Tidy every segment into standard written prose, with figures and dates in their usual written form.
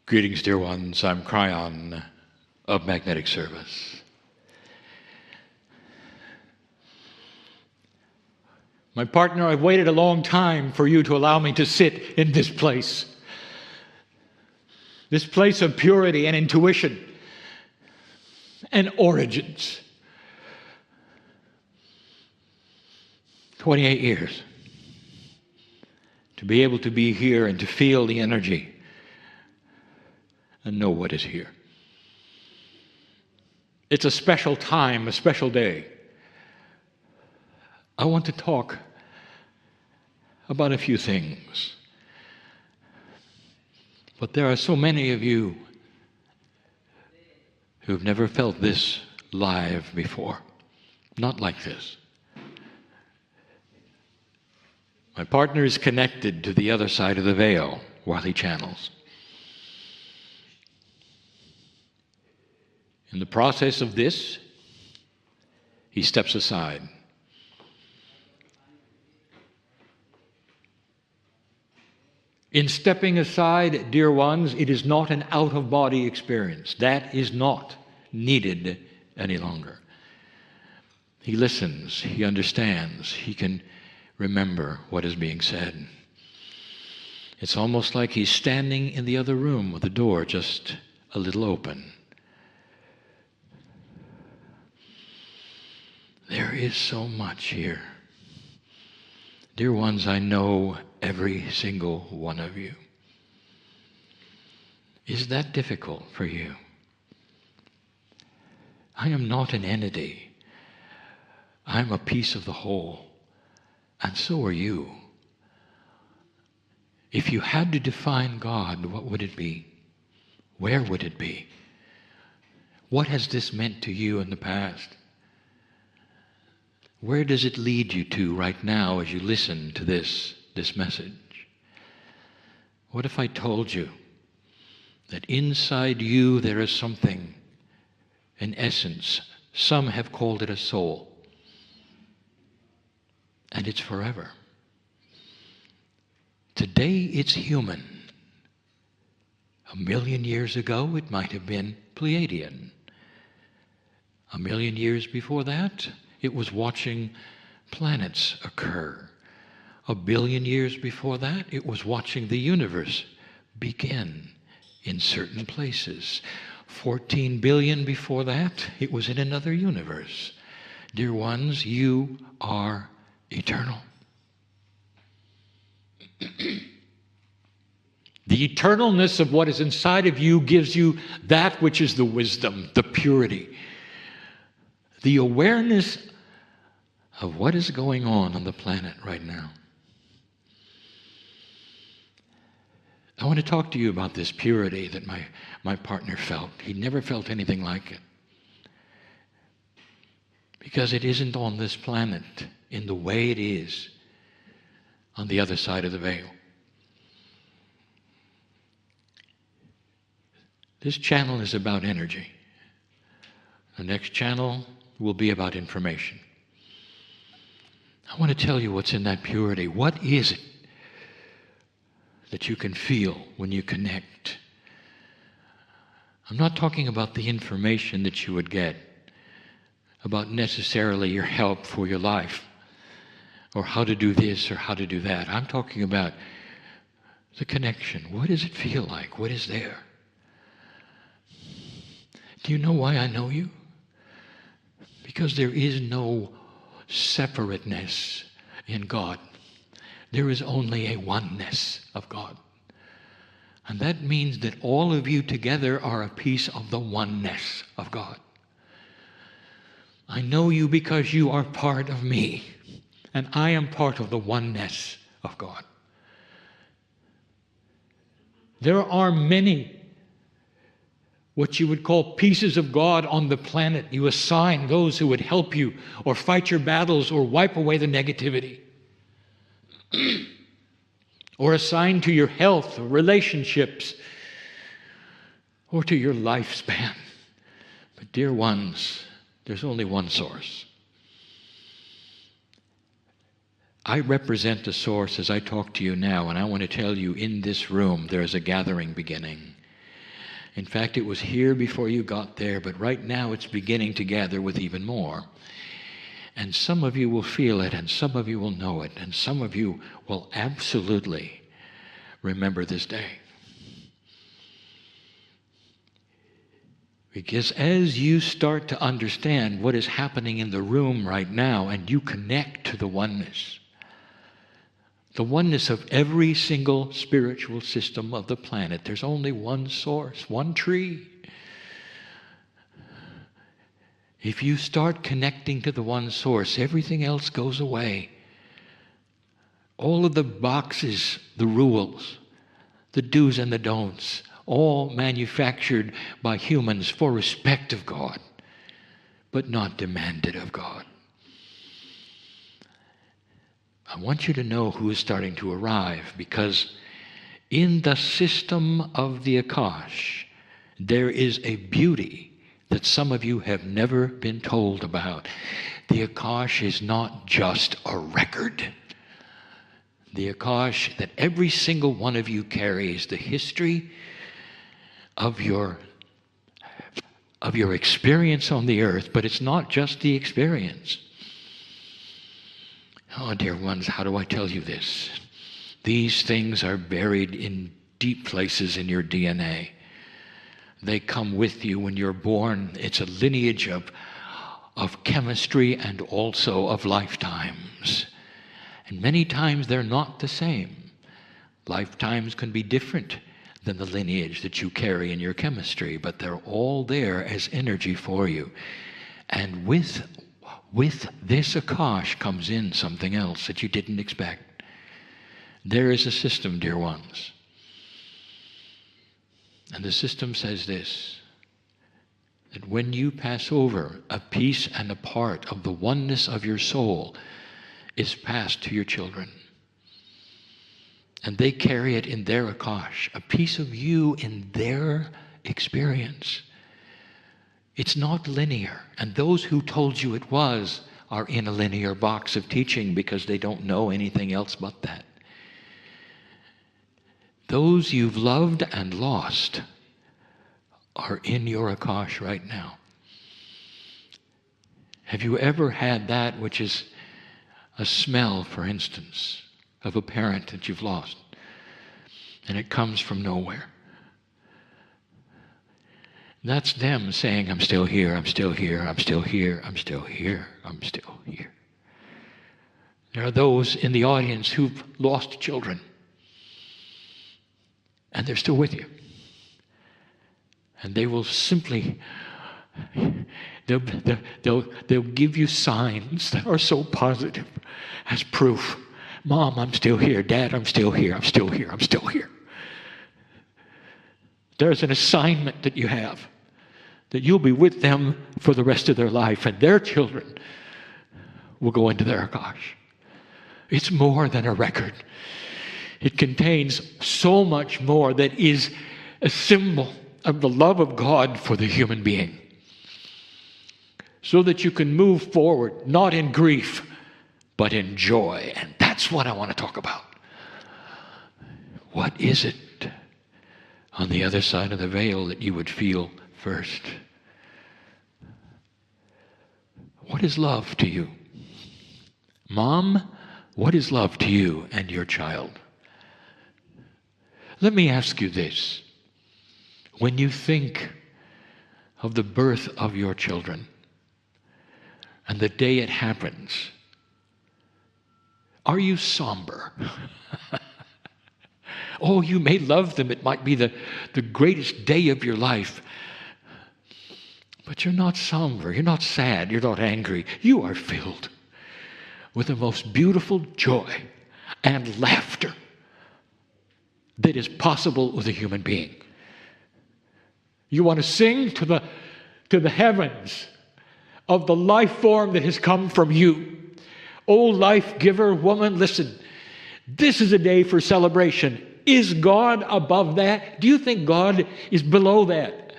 Greetings, dear ones. I'm Kryon of Magnetic Service. My partner, I've waited a long time for you to allow me to sit in this place of purity and intuition and origins. 28 years. To be able to be here and to feel the energy and know what is here. It's a special time, a special day. I want to talk about a few things. But there are so many of you who've never felt this live before. Not like this. My partner is connected to the other side of the veil while he channels. In the process of this, he steps aside. In stepping aside, dear ones, it is not an out-of-body experience. That is not needed any longer. He listens, he understands, he can remember what is being said. It's almost like he's standing in the other room with the door just a little open. There is so much here. Dear ones, I know every single one of you. Is that difficult for you? I am not an entity. I'm a piece of the whole. And so are you. If you had to define God, what would it be? Where would it be? What has this meant to you in the past? Where does it lead you to right now as you listen to this message? What if I told you that inside you there is something, an essence, some have called it a soul, and it's forever. Today it's human. 1,000,000 years ago it might have been Pleiadian. 1,000,000 years before that, it was watching planets occur. 1,000,000,000 years before that, it was watching the universe begin in certain places. 14 billion before that, it was in another universe. Dear ones, you are eternal. The eternalness of what is inside of you gives you that which is the wisdom, the purity, the awareness of what is going on the planet right now. I want to talk to you about this purity that my partner felt. He never felt anything like it. Because it isn't on this planet in the way it is on the other side of the veil. This channel is about energy. The next channel will be about information. I want to tell you what's in that purity. What is it that you can feel when you connect? I'm not talking about the information that you would get about necessarily your help for your life or how to do this or how to do that. I'm talking about the connection. What does it feel like? What is there? Do you know why I know you? Because there is no separateness in God. There is only a oneness of God. And that means that all of you together are a piece of the oneness of God. I know you because you are part of me, and I am part of the oneness of God. There are many what you would call pieces of God on the planet. You assign those who would help you or fight your battles or wipe away the negativity. Or assign to your health or relationships or to your lifespan. But dear ones, there's only one source. I represent the source as I talk to you now, and I want to tell you in this room there is a gathering beginning. In fact, it was here before you got there, but right now it's beginning to gather with even more. And some of you will feel it, and some of you will know it, and some of you will absolutely remember this day. Because as you start to understand what is happening in the room right now, and you connect to the oneness of every single spiritual system of the planet, there's only one source, one tree. If you start connecting to the one source, everything else goes away. All of the boxes, the rules, the do's and the don'ts, all manufactured by humans for respect of God, but not demanded of God. I want you to know who is starting to arrive, because in the system of the Akash, there is a beauty that some of you have never been told about. The Akash is not just a record. The Akash that every single one of you carries, the history of your experience on the earth, but it's not just the experience. Oh, dear ones, how do I tell you this? These things are buried in deep places in your DNA. They come with you when you're born. It's a lineage of chemistry and also of lifetimes. And many times they're not the same. Lifetimes can be different than the lineage that you carry in your chemistry, but they're all there as energy for you. And with this Akash comes in something else that you didn't expect. There is a system, dear ones. And the system says this, that when you pass over, a piece and a part of the oneness of your soul is passed to your children. And they carry it in their Akash, a piece of you in their experience. It's not linear. And those who told you it was are in a linear box of teaching because they don't know anything else but that. Those you've loved and lost are in your Akash right now. Have you ever had that which is a smell, for instance, of a parent that you've lost, and it comes from nowhere? That's them saying, I'm still here, I'm still here, I'm still here, I'm still here, I'm still here. There are those in the audience who've lost children, and they're still with you. And they will simply, they'll give you signs that are so positive as proof. Mom, I'm still here. Dad, I'm still here. I'm still here. I'm still here. There's an assignment that you have, that you'll be with them for the rest of their life, and their children will go into their Akash. It's more than a record. It contains so much more that is a symbol of the love of God for the human being, so that you can move forward, not in grief, but in joy. And that's what I want to talk about. What is it on the other side of the veil that you would feel first? What is love to you? Mom, what is love to you and your child? Let me ask you this. When you think of the birth of your children and the day it happens, are you somber? Oh, you may love them. It might be the greatest day of your life. But you're not somber. You're not sad. You're not angry. You are filled with the most beautiful joy and laughter that is possible with a human being. You want to sing to the heavens of the life form that has come from you. Oh, life giver, woman, listen. This is a day for celebration. Is God above that? Do you think God is below that?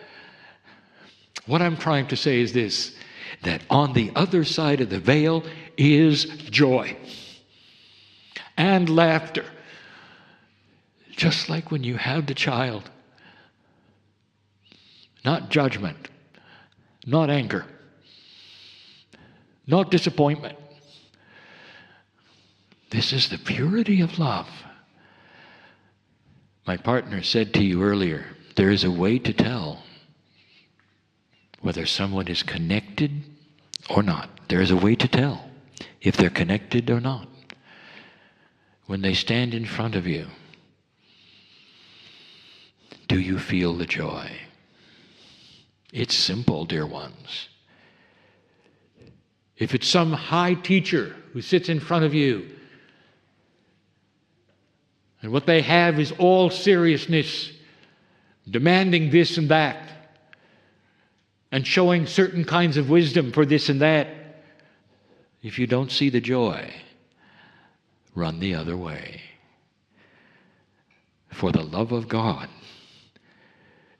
What I'm trying to say is this, that on the other side of the veil is joy and laughter. Just like when you had the child. not judgment, not anger, not disappointment. This is the purity of love. My partner said to you earlier, there is a way to tell whether someone is connected or not. There is a way to tell if they're connected or not. When they stand in front of you, do you feel the joy? It's simple, dear ones. If it's some high teacher who sits in front of you, and what they have is all seriousness, demanding this and that, and showing certain kinds of wisdom for this and that, if you don't see the joy, run the other way. For the love of God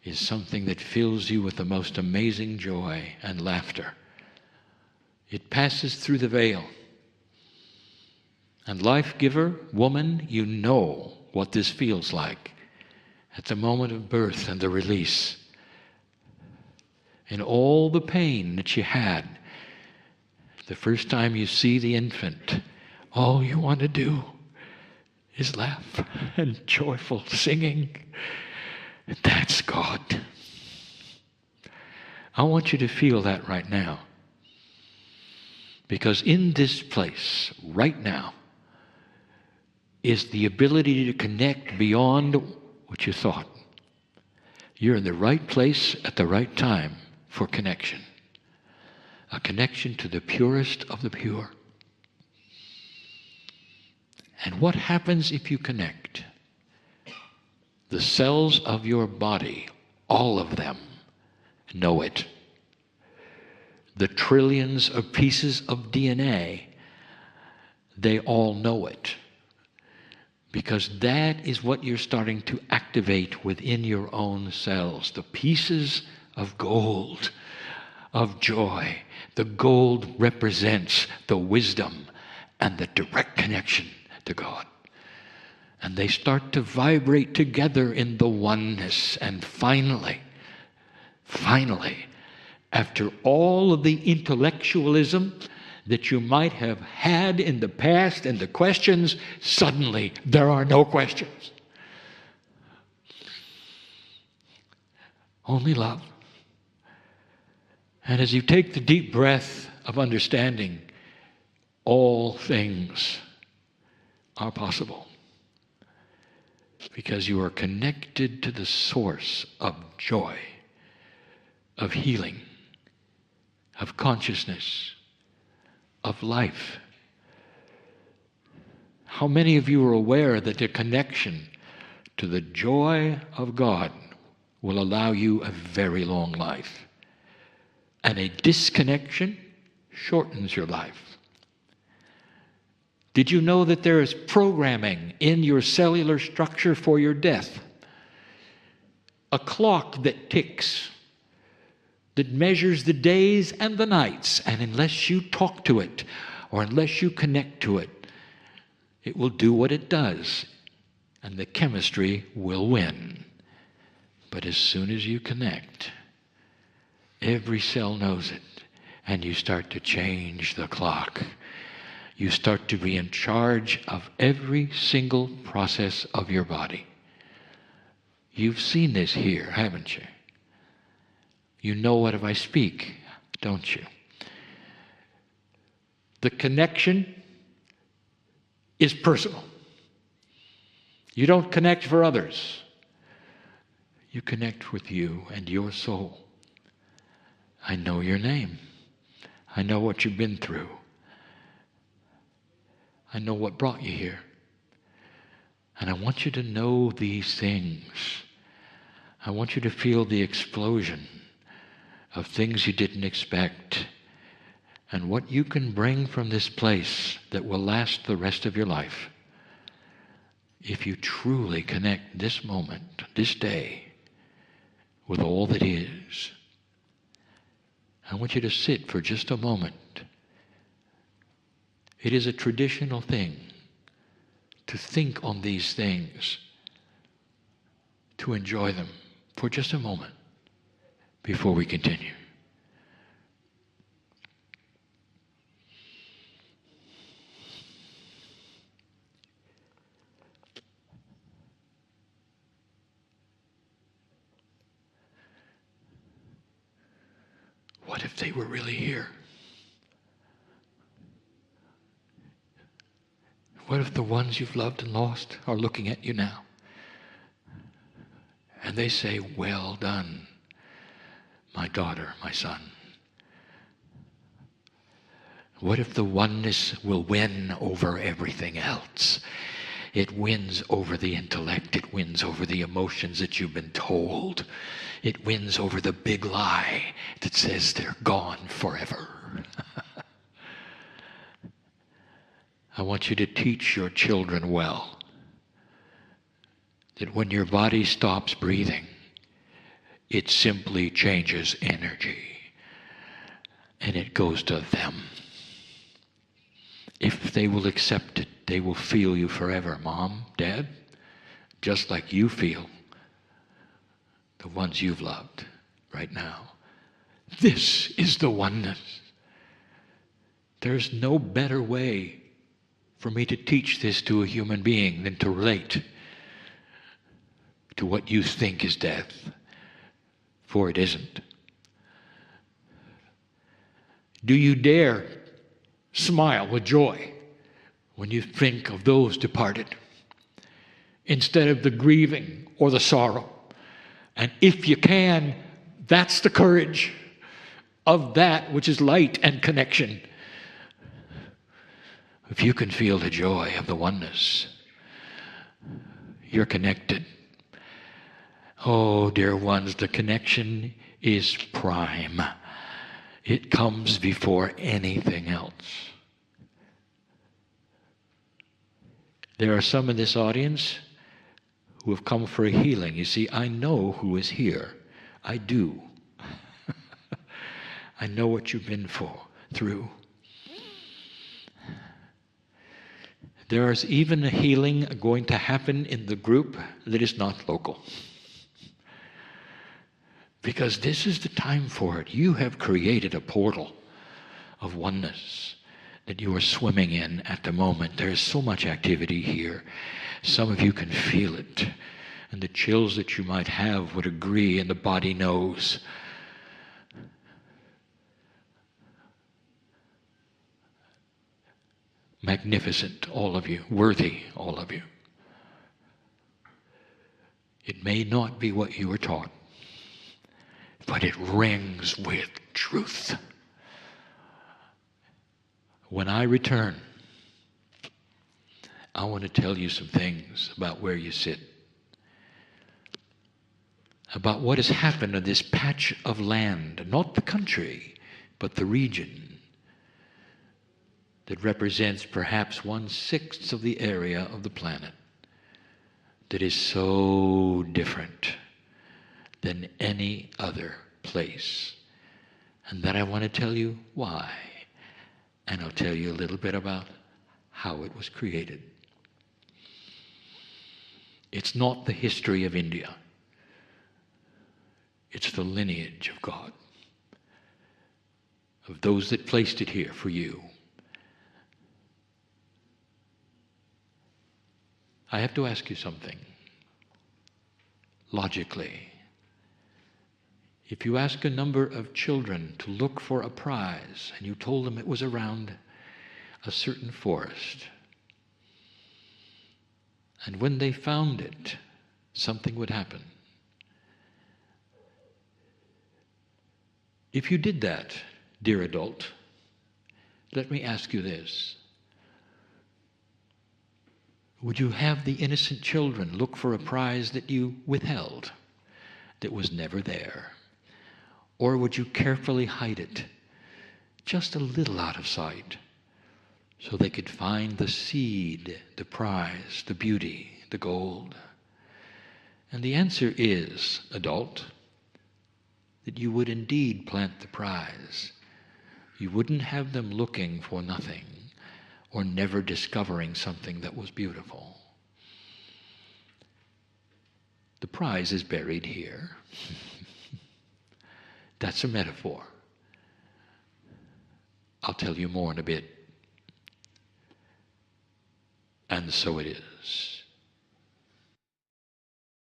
is something that fills you with the most amazing joy and laughter. It passes through the veil. And life giver, woman, you know what this feels like at the moment of birth and the release. And all the pain that you had the first time you see the infant, all you want to do is laugh and joyful singing. And that's God. I want you to feel that right now. Because in this place, right now, is the ability to connect beyond what you thought. You're in the right place at the right time for connection. A connection to the purest of the pure. And what happens if you connect? The cells of your body, all of them, know it. The trillions of pieces of DNA, they all know it. Because that is what you're starting to activate within your own cells. The pieces of gold, of joy. The gold represents the wisdom and the direct connection to God. And they start to vibrate together in the oneness. And finally, after all of the intellectualism that you might have had in the past and the questions, suddenly there are no questions. Only love. And as you take the deep breath of understanding, all things are possible. Because you are connected to the source of joy, of healing, of consciousness, of life. How many of you are aware that the connection to the joy of God will allow you a very long life? And a disconnection shortens your life. Did you know that there is programming in your cellular structure for your death? A clock that ticks, that measures the days and the nights, and unless you talk to it or unless you connect to it, it will do what it does, and the chemistry will win. But as soon as you connect, every cell knows it, and you start to change the clock. You start to be in charge of every single process of your body. You've seen this here, haven't you? You know what if I speak, don't you? The connection is personal. You don't connect for others. You connect with you and your soul. I know your name. I know what you've been through. I know what brought you here. And I want you to know these things. I want you to feel the explosion of things you didn't expect, and what you can bring from this place that will last the rest of your life if you truly connect this moment, this day, with all that is. I want you to sit for just a moment. It is a traditional thing to think on these things, to enjoy them for just a moment. before we continue. What if they were really here? What if the ones you've loved and lost are looking at you now? And they say, "Well done, my daughter, my son." What if the oneness will win over everything else? It wins over the intellect. It wins over the emotions that you've been told. It wins over the big lie that says they're gone forever. I want you to teach your children well that when your body stops breathing, it simply changes energy and it goes to them. If they will accept it, they will feel you forever, Mom, Dad, just like you feel the ones you've loved right now. This is the oneness. There's no better way for me to teach this to a human being than to relate to what you think is death, for it isn't. Do you dare smile with joy when you think of those departed, instead of the grieving or the sorrow? And if you can, that's the courage of that which is light and connection. If you can feel the joy of the oneness, you're connected. Oh, dear ones, the connection is prime. It comes before anything else. There are some in this audience who have come for a healing. You see, I know who is here. I do. I know what you've been through. There is even a healing going to happen in the group that is not local. Because this is the time for it. You have created a portal of oneness that you are swimming in at the moment. There is so much activity here. Some of you can feel it. And the chills that you might have would agree, and the body knows. Magnificent, all of you. Worthy, all of you. It may not be what you were taught, but it rings with truth. When I return, I want to tell you some things about where you sit, about what has happened in this patch of land, not the country, but the region that represents perhaps 1/6 of the area of the planet that is so different than any other place. And that I want to tell you why. And I'll tell you a little bit about how it was created. It's not the history of India. It's the lineage of God, of those that placed it here for you. I have to ask you something. Logically, if you ask a number of children to look for a prize and you told them it was around a certain forest, and when they found it, something would happen. If you did that, dear adult, let me ask you this. Would you have the innocent children look for a prize that you withheld, that was never there? Or would you carefully hide it, just a little out of sight, so they could find the seed, the prize, the beauty, the gold? And the answer is, adult, that you would indeed plant the prize. You wouldn't have them looking for nothing or never discovering something that was beautiful. The prize is buried here. That's a metaphor. I'll tell you more in a bit. And so it is.